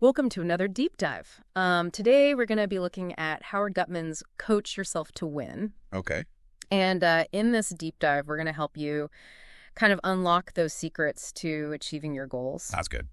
Welcome to another deep dive. Today we're going to be looking at Howard Guttman's Coach Yourself to Win. Okay. And in this deep dive, we're going to help you kind of unlock those secrets to achieving your goals. That's good.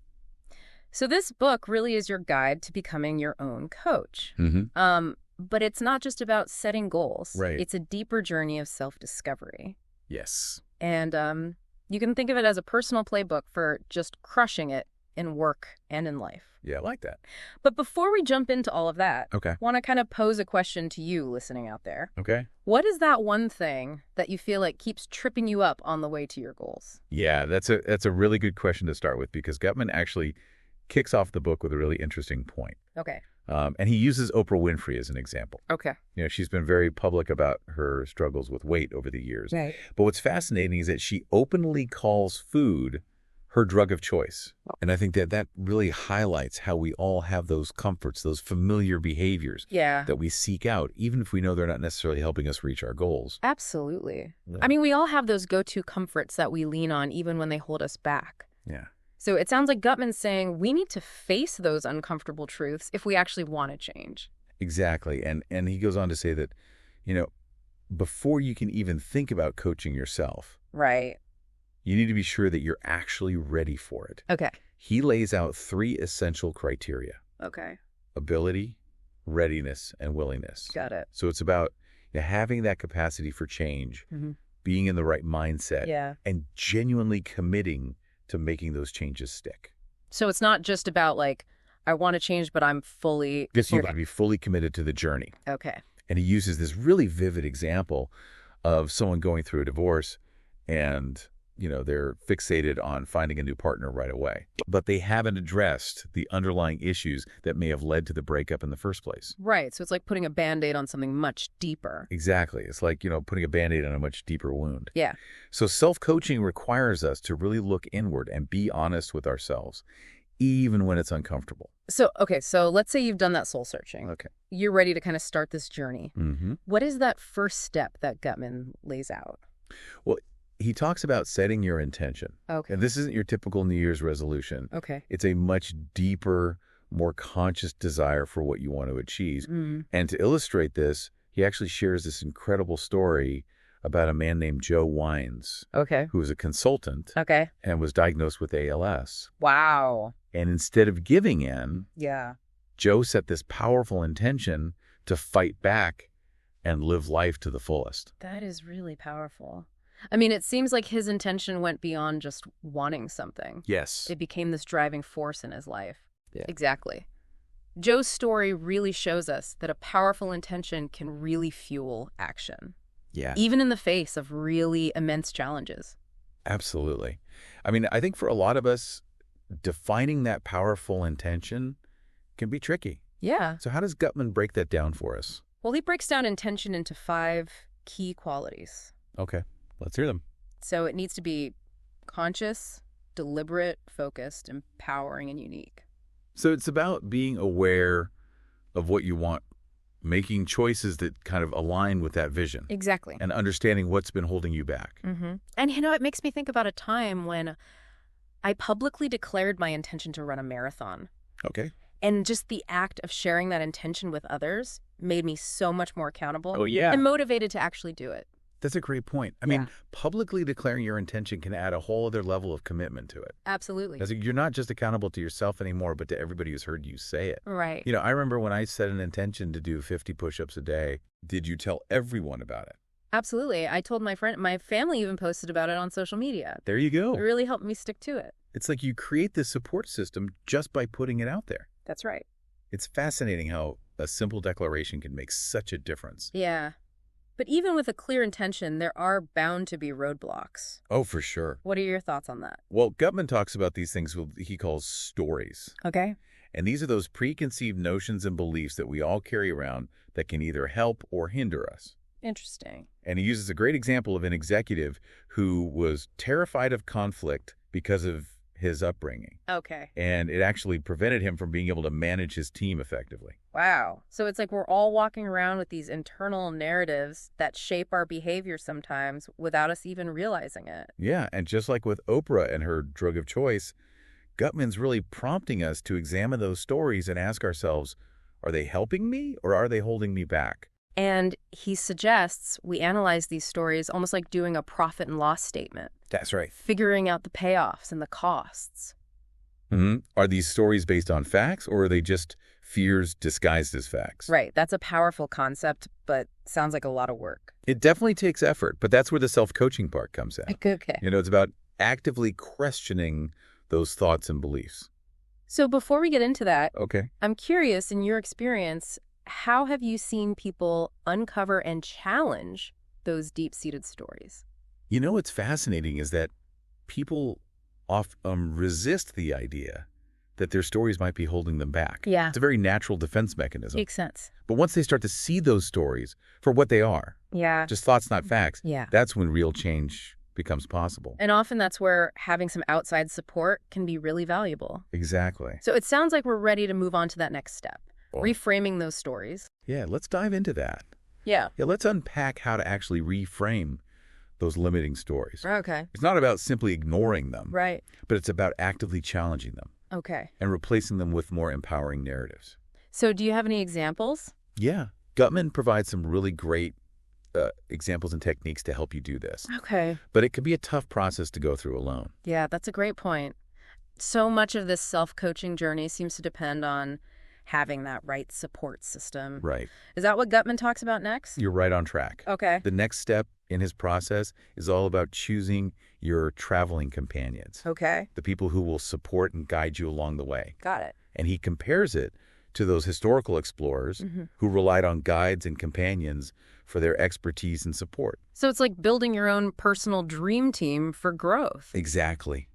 So this book really is your guide to becoming your own coach. Mm-hmm. But it's not just about setting goals. Right. It's a deeper journey of self-discovery. Yes. And you can think of it as a personal playbook for just crushing it in work and in life. Yeah, I like that. But before we jump into all of that, Okay. I want to kind of pose a question to you listening out there. Okay. What is that one thing that you feel like keeps tripping you up on the way to your goals? Yeah, that's a really good question to start with because Guttman actually kicks off the book with a really interesting point. Okay. And he uses Oprah Winfrey as an example. Okay. You know, she's been very public about her struggles with weight over the years. Right. But what's fascinating is that she openly calls food her drug of choice. And I think that really highlights how we all have those comforts, those familiar behaviors Yeah. that we seek out, even if we know they're not necessarily helping us reach our goals. Absolutely. Yeah. I mean, we all have those go-to comforts that we lean on even when they hold us back. Yeah. So it sounds like Guttman's saying we need to face those uncomfortable truths if we actually want to change. Exactly. And he goes on to say that, you know, before you can even think about coaching yourself, Right. you need to be sure that you're actually ready for it. Okay. He lays out 3 essential criteria: Okay. ability, readiness, and willingness. Got it. So it's about having that capacity for change, Mm-hmm. being in the right mindset, Yeah. and genuinely committing to making those changes stick. So it's not just about like, I want to change, but I'm fully... Yes, you got to be fully committed to the journey. Okay. And he uses this really vivid example of someone going through a divorce and, you know, they're fixated on finding a new partner right away. But they haven't addressed the underlying issues that may have led to the breakup in the first place. Right. So it's like putting a Band-Aid on something much deeper. Exactly. It's like, you know, putting a Band-Aid on a much deeper wound. Yeah. So self-coaching requires us to really look inward and be honest with ourselves, even when it's uncomfortable. So, okay, so let's say you've done that soul searching. Okay. You're ready to kind of start this journey. Mm-hmm. What is that first step that Guttman lays out? Well, he talks about setting your intention. Okay. And this isn't your typical New Year's resolution. Okay. It's a much deeper, more conscious desire for what you want to achieve. Mm. And to illustrate this, he actually shares this incredible story about a man named Joe Wines, Okay. who was a consultant Okay. and was diagnosed with ALS. Wow. And instead of giving in, Yeah. Joe set this powerful intention to fight back and live life to the fullest. That is really powerful. I mean, it seems like his intention went beyond just wanting something. Yes. It became this driving force in his life. Yeah. Exactly. Joe's story really shows us that a powerful intention can really fuel action, Yeah, even in the face of really immense challenges. absolutely. I mean, I think for a lot of us, defining that powerful intention can be tricky. Yeah. So how does Guttman break that down for us? Well, he breaks down intention into 5 key qualities. Okay, let's hear them. So it needs to be conscious, deliberate, focused, empowering, and unique. So it's about being aware of what you want, making choices that kind of align with that vision, Exactly. and understanding what's been holding you back. Mm-hmm. And, you know, it makes me think about a time when I publicly declared my intention to run a marathon. Okay. And just the act of sharing that intention with others made me so much more accountable Oh, yeah. and motivated to actually do it. That's a great point. I mean, Yeah. publicly declaring your intention can add a whole other level of commitment to it. Absolutely. As you're not just accountable to yourself anymore, but to everybody who's heard you say it. Right. You know, I remember when I set an intention to do 50 push-ups a day, did you tell everyone about it? Absolutely. I told my family even posted about it on social media. There you go. It really helped me stick to it. It's like you create this support system just by putting it out there. That's right. It's fascinating how a simple declaration can make such a difference. Yeah. But even with a clear intention, there are bound to be roadblocks. Oh, for sure. What are your thoughts on that? Well, Guttman talks about these things he calls stories. Okay. And these are those preconceived notions and beliefs that we all carry around that can either help or hinder us. Interesting. And he uses a great example of an executive who was terrified of conflict because of his upbringing. Okay. And it actually prevented him from being able to manage his team effectively. Wow. So it's like we're all walking around with these internal narratives that shape our behavior sometimes without us even realizing it. Yeah, and just like with Oprah and her drug of choice, Guttman's really prompting us to examine those stories and ask ourselves, are they helping me or are they holding me back? And he suggests we analyze these stories almost like doing a profit and loss statement, That's right. figuring out the payoffs and the costs. Are these stories based on facts or are they just fears disguised as facts? Right, that's a powerful concept, but sounds like a lot of work. It definitely takes effort, but that's where the self-coaching part comes in. Okay. It's about actively questioning those thoughts and beliefs. So before we get into that, Okay. I'm curious, in your experience, how have you seen people uncover and challenge those deep-seated stories? What's fascinating is that people often resist the idea that their stories might be holding them back. Yeah. It's a very natural defense mechanism. Makes sense. But once they start to see those stories for what they are, Yeah. just thoughts, not facts, Yeah. that's when real change becomes possible. And often that's where having some outside support can be really valuable. Exactly. So it sounds like we're ready to move on to that next step, Well, reframing those stories. yeah, let's dive into that. Yeah. Yeah, let's unpack how to actually reframe those limiting stories. Okay. It's not about simply ignoring them, Right. but it's about actively challenging them Okay. and replacing them with more empowering narratives. So do you have any examples? Yeah, Guttman provides some really great examples and techniques to help you do this. Okay. But it can be a tough process to go through alone. Yeah, that's a great point. So much of this self-coaching journey seems to depend on having that right support system. Right. Is that what Guttman talks about next? You're right on track. Okay. The next step in his process is all about choosing your traveling companions, Okay. the people who will support and guide you along the way. Got it. And he compares it to those historical explorers who relied on guides and companions for their expertise and support. So it's like building your own personal dream team for growth. Exactly.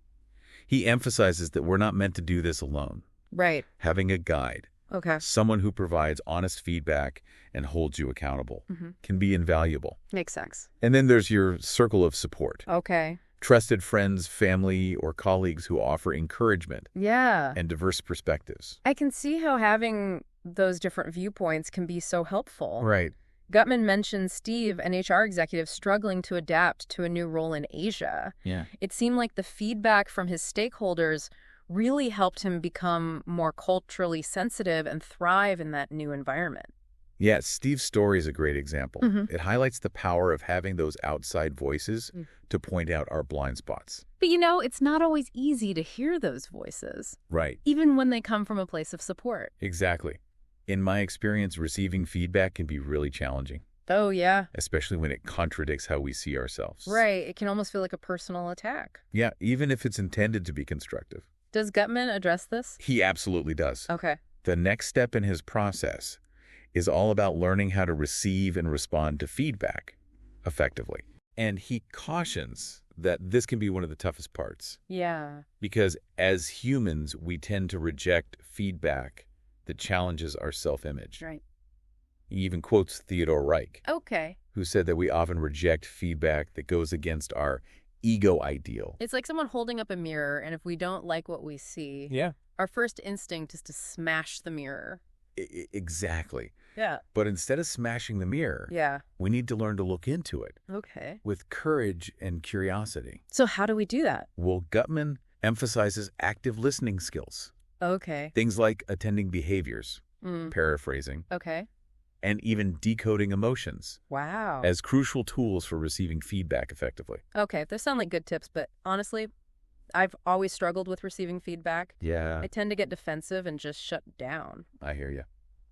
He emphasizes that we're not meant to do this alone. Right. Having a guide, Okay. someone who provides honest feedback and holds you accountable, can be invaluable. Makes sense. And then there's your circle of support. Okay. Trusted friends, family, or colleagues who offer encouragement Yeah. and diverse perspectives. I can see how having those different viewpoints can be so helpful. Right. Guttman mentioned Steve, an HR executive, struggling to adapt to a new role in Asia. Yeah. It seemed like the feedback from his stakeholders really helped him become more culturally sensitive and thrive in that new environment. Yeah, Steve's story is a great example. It highlights the power of having those outside voices to point out our blind spots. But it's not always easy to hear those voices, Right. even when they come from a place of support. Exactly. In my experience, receiving feedback can be really challenging, Oh, yeah. especially when it contradicts how we see ourselves. Right. It can almost feel like a personal attack. Yeah, even if it's intended to be constructive. Does Guttman address this? He absolutely does. Okay. The next step in his process is all about learning how to receive and respond to feedback effectively. And he cautions that this can be one of the toughest parts Yeah. because as humans, we tend to reject feedback that challenges our self-image. Right. He even quotes Theodore Reich, Okay. who said that we often reject feedback that goes against our ego ideal. It's like someone holding up a mirror, and if we don't like what we see, Yeah. our first instinct is to smash the mirror. Exactly. Yeah. But instead of smashing the mirror, Yeah. we need to learn to look into it Okay. with courage and curiosity. So how do we do that? Well, Guttman emphasizes active listening skills, Okay. things like attending behaviors, paraphrasing, Okay. and even decoding emotions Wow. as crucial tools for receiving feedback effectively. Okay. Those sound like good tips, but honestly, I've always struggled with receiving feedback. Yeah, I tend to get defensive and just shut down. I hear you.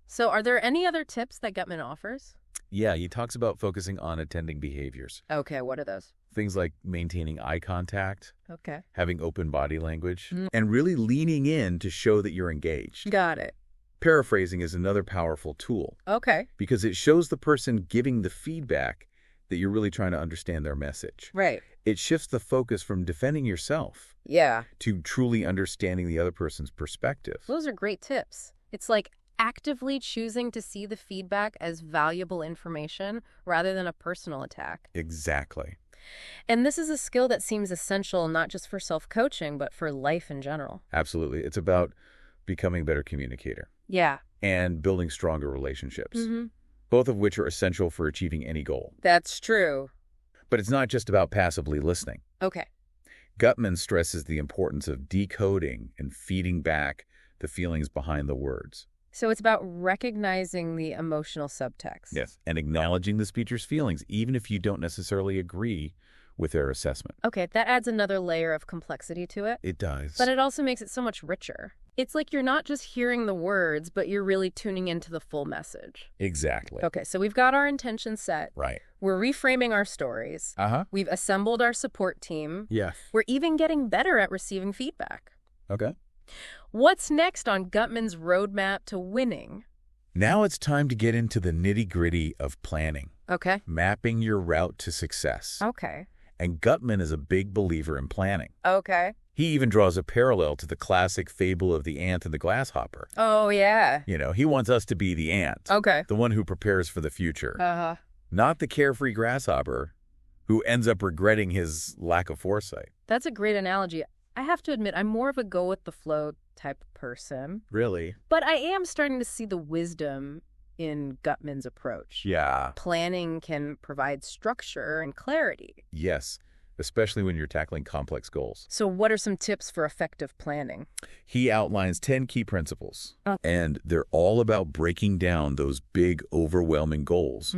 So are there any other tips that Guttman offers? Yeah, he talks about focusing on attending behaviors. Okay. What are those? Things like maintaining eye contact, Okay. having open body language, and really leaning in to show that you're engaged. Got it. Paraphrasing is another powerful tool Okay. because it shows the person giving the feedback that you're really trying to understand their message. Right. It shifts the focus from defending yourself Yeah. to truly understanding the other person's perspective. Those are great tips. It's like actively choosing to see the feedback as valuable information rather than a personal attack. Exactly. And this is a skill that seems essential not just for self-coaching, but for life in general. Absolutely. It's about becoming a better communicator Yeah. and building stronger relationships, both of which are essential for achieving any goal. That's true. But it's not just about passively listening. Okay. Guttman stresses the importance of decoding and feeding back the feelings behind the words. So it's about recognizing the emotional subtext. Yes. And acknowledging the speaker's feelings, even if you don't necessarily agree with their assessment. Okay, that adds another layer of complexity to it. It does. But it also makes it so much richer. It's like you're not just hearing the words, but you're really tuning into the full message. Exactly. Okay, so we've got our intention set. Right. We're reframing our stories. Uh-huh. We've assembled our support team. Yes. We're even getting better at receiving feedback. Okay. What's next on Guttman's roadmap to winning? Now it's time to get into the nitty-gritty of planning. Okay. Mapping your route to success. Okay. And Guttman is a big believer in planning. Okay. He even draws a parallel to the classic fable of the ant and the grasshopper. Oh, yeah. You know, he wants us to be the ant. Okay. The one who prepares for the future. Uh-huh. Not the carefree grasshopper who ends up regretting his lack of foresight. That's a great analogy. I have to admit, I'm more of a go-with-the-flow type person. Really? But I am starting to see the wisdom in Guttman's approach. Yeah. Planning can provide structure and clarity. Yes, especially when you're tackling complex goals. So what are some tips for effective planning? He outlines 10 key principles, and they're all about breaking down those big, overwhelming goals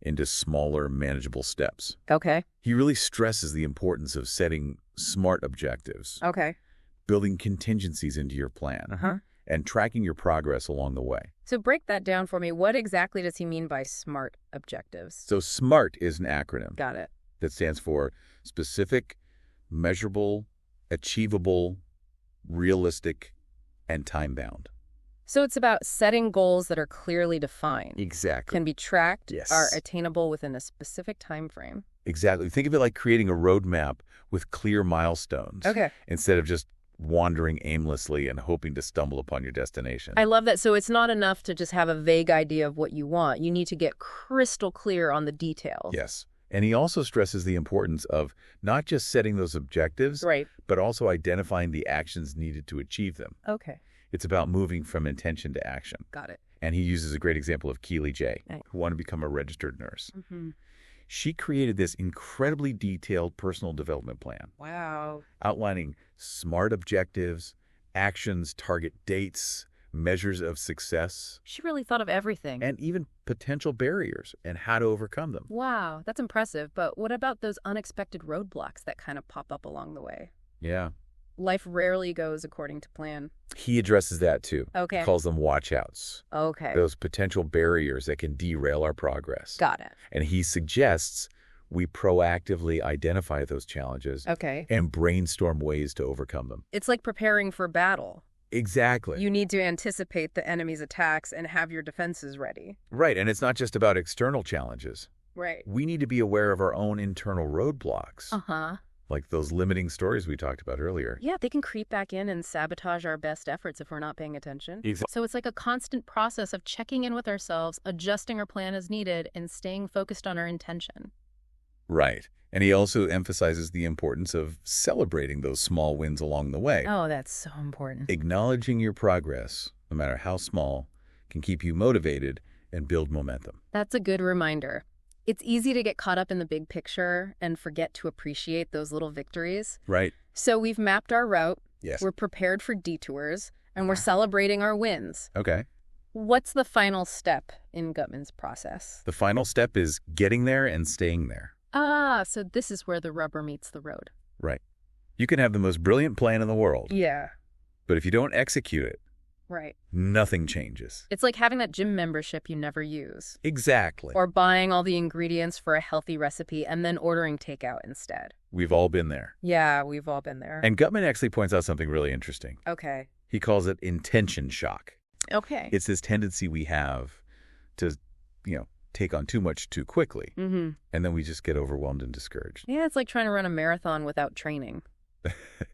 into smaller, manageable steps. Okay. He really stresses the importance of setting smart objectives, Okay. building contingencies into your plan, and tracking your progress along the way. So break that down for me. What exactly does he mean by SMART objectives? So SMART is an acronym Got it. that stands for specific, measurable, achievable, realistic, and time-bound. So it's about setting goals that are clearly defined, Exactly. can be tracked, Yes. are attainable within a specific time frame. Exactly. Think of it like creating a roadmap with clear milestones. Okay. Instead of just wandering aimlessly and hoping to stumble upon your destination. I love that. So it's not enough to just have a vague idea of what you want. You need to get crystal clear on the details. Yes. And he also stresses the importance of not just setting those objectives, Right. but also identifying the actions needed to achieve them. Okay. It's about moving from intention to action. Got it. And he uses a great example of Keely J., Right. who wanted to become a registered nurse. Mm-hmm. She created this incredibly detailed personal development plan, Wow. outlining SMART objectives, actions, target dates, measures of success, She really thought of everything. and even potential barriers and how to overcome them. Wow, that's impressive. But what about those unexpected roadblocks that kind of pop up along the way? Yeah. Life rarely goes according to plan. He addresses that too. Okay. He calls them watchouts, Okay. those potential barriers that can derail our progress. Got it. And he suggests we proactively identify those challenges Okay. and brainstorm ways to overcome them. It's like preparing for battle. Exactly. You need to anticipate the enemy's attacks and have your defenses ready. Right, and it's not just about external challenges. Right. We need to be aware of our own internal roadblocks, Uh-huh. like those limiting stories we talked about earlier. Yeah, they can creep back in and sabotage our best efforts if we're not paying attention. Exactly. So it's like a constant process of checking in with ourselves, adjusting our plan as needed, and staying focused on our intention. Right. And he also emphasizes the importance of celebrating those small wins along the way. Oh, that's so important. Acknowledging your progress, no matter how small, can keep you motivated and build momentum. That's a good reminder. It's easy to get caught up in the big picture and forget to appreciate those little victories. Right. So we've mapped our route, Yes. we're prepared for detours, and we're celebrating our wins. Okay. What's the final step in Guttman's process? The final step is getting there and staying there. Ah, so this is where the rubber meets the road. Right. You can have the most brilliant plan in the world, Yeah. but if you don't execute it, Right. nothing changes. It's like having that gym membership you never use. Exactly. Or buying all the ingredients for a healthy recipe and then ordering takeout instead. We've all been there. Yeah, we've all been there. And Guttman actually points out something really interesting. Okay. He calls it intention shock. Okay. It's this tendency we have to, take on too much too quickly. Mm-hmm. And then we just get overwhelmed and discouraged. Yeah, it's like trying to run a marathon without training.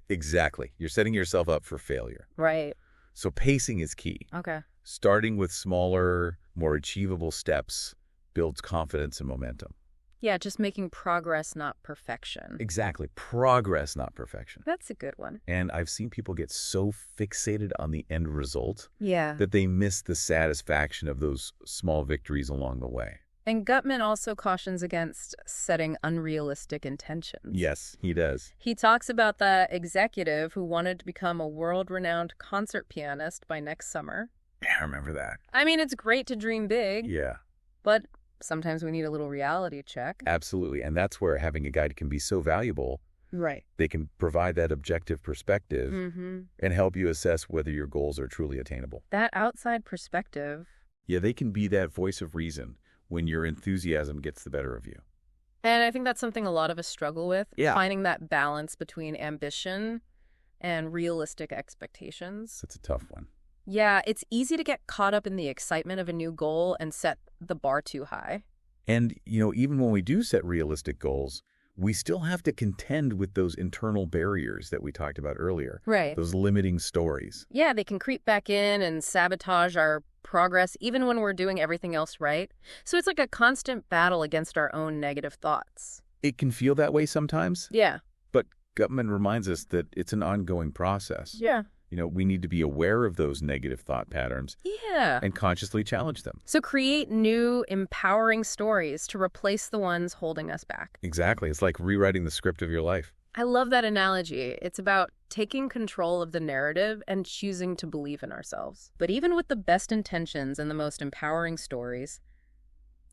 Exactly. You're setting yourself up for failure. Right. So pacing is key. Okay. Starting with smaller, more achievable steps builds confidence and momentum. Yeah, just making progress, not perfection. Exactly. Progress, not perfection. That's a good one. And I've seen people get so fixated on the end result Yeah. that they miss the satisfaction of those small victories along the way. And Guttman also cautions against setting unrealistic intentions. Yes, he does. He talks about the executive who wanted to become a world-renowned concert pianist by next summer. Yeah, I remember that. I mean, it's great to dream big, Yeah, but sometimes we need a little reality check. absolutely. And that's where having a guide can be so valuable. Right. They can provide that objective perspective and help you assess whether your goals are truly attainable. That outside perspective. Yeah, they can be that voice of reason when your enthusiasm gets the better of you. And I think that's something a lot of us struggle with, Yeah. finding that balance between ambition and realistic expectations. That's a tough one. Yeah, it's easy to get caught up in the excitement of a new goal and set the bar too high. And, even when we do set realistic goals, we still have to contend with those internal barriers that we talked about earlier. Right. Those limiting stories. Yeah, they can creep back in and sabotage our progress even when we're doing everything else right. So it's like a constant battle against our own negative thoughts. It can feel that way sometimes, Yeah. but Guttman reminds us that it's an ongoing process. Yeah. We need to be aware of those negative thought patterns Yeah. and consciously challenge them. So create new, empowering stories to replace the ones holding us back. Exactly. It's like rewriting the script of your life. I love that analogy. It's about taking control of the narrative and choosing to believe in ourselves. But even with the best intentions and the most empowering stories,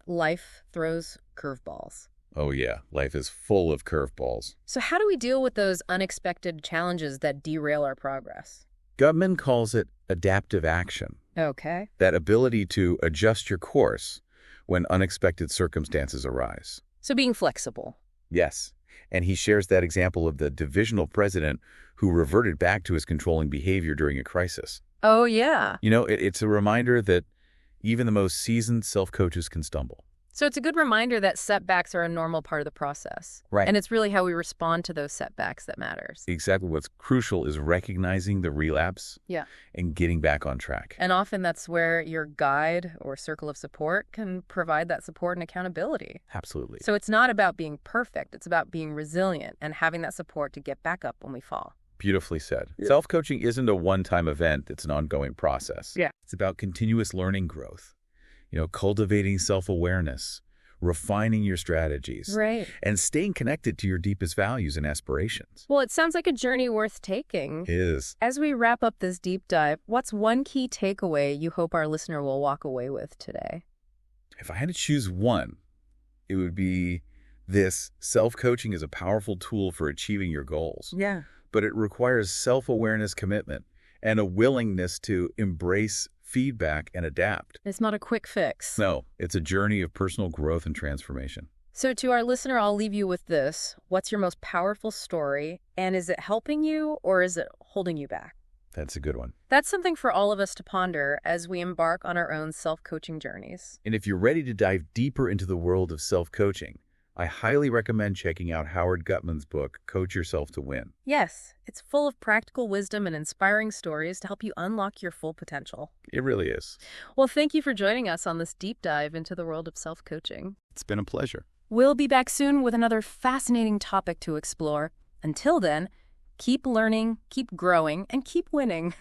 life throws curveballs. Oh yeah, life is full of curveballs. So how do we deal with those unexpected challenges that derail our progress? Guttman calls it adaptive action, Okay. that ability to adjust your course when unexpected circumstances arise. So being flexible. Yes, and he shares that example of the divisional president who reverted back to his controlling behavior during a crisis. Oh, yeah. It's a reminder that even the most seasoned self-coaches can stumble. So it's a good reminder that setbacks are a normal part of the process. Right. And it's really how we respond to those setbacks that matters. Exactly. What's crucial is recognizing the relapse Yeah. and getting back on track. And often that's where your guide or circle of support can provide that support and accountability. Absolutely. So it's not about being perfect. It's about being resilient and having that support to get back up when we fall. Beautifully said. Yeah. Self-coaching isn't a one-time event. It's an ongoing process. Yeah. It's about continuous learning growth, cultivating self-awareness, refining your strategies, Right. and staying connected to your deepest values and aspirations. Well, it sounds like a journey worth taking. It is. As we wrap up this deep dive, what's one key takeaway you hope our listener will walk away with today? If I had to choose one, it would be this: self-coaching is a powerful tool for achieving your goals. Yeah. But it requires self-awareness, commitment, and a willingness to embrace feedback and adapt. It's not a quick fix. No, it's a journey of personal growth and transformation. So to our listener, I'll leave you with this. What's your most powerful story? And is it helping you or is it holding you back? That's a good one. That's something for all of us to ponder as we embark on our own self-coaching journeys. And if you're ready to dive deeper into the world of self-coaching, I highly recommend checking out Howard Guttman's book, Coach Yourself to Win. Yes, it's full of practical wisdom and inspiring stories to help you unlock your full potential. It really is. Well, thank you for joining us on this deep dive into the world of self-coaching. It's been a pleasure. We'll be back soon with another fascinating topic to explore. Until then, keep learning, keep growing, and keep winning.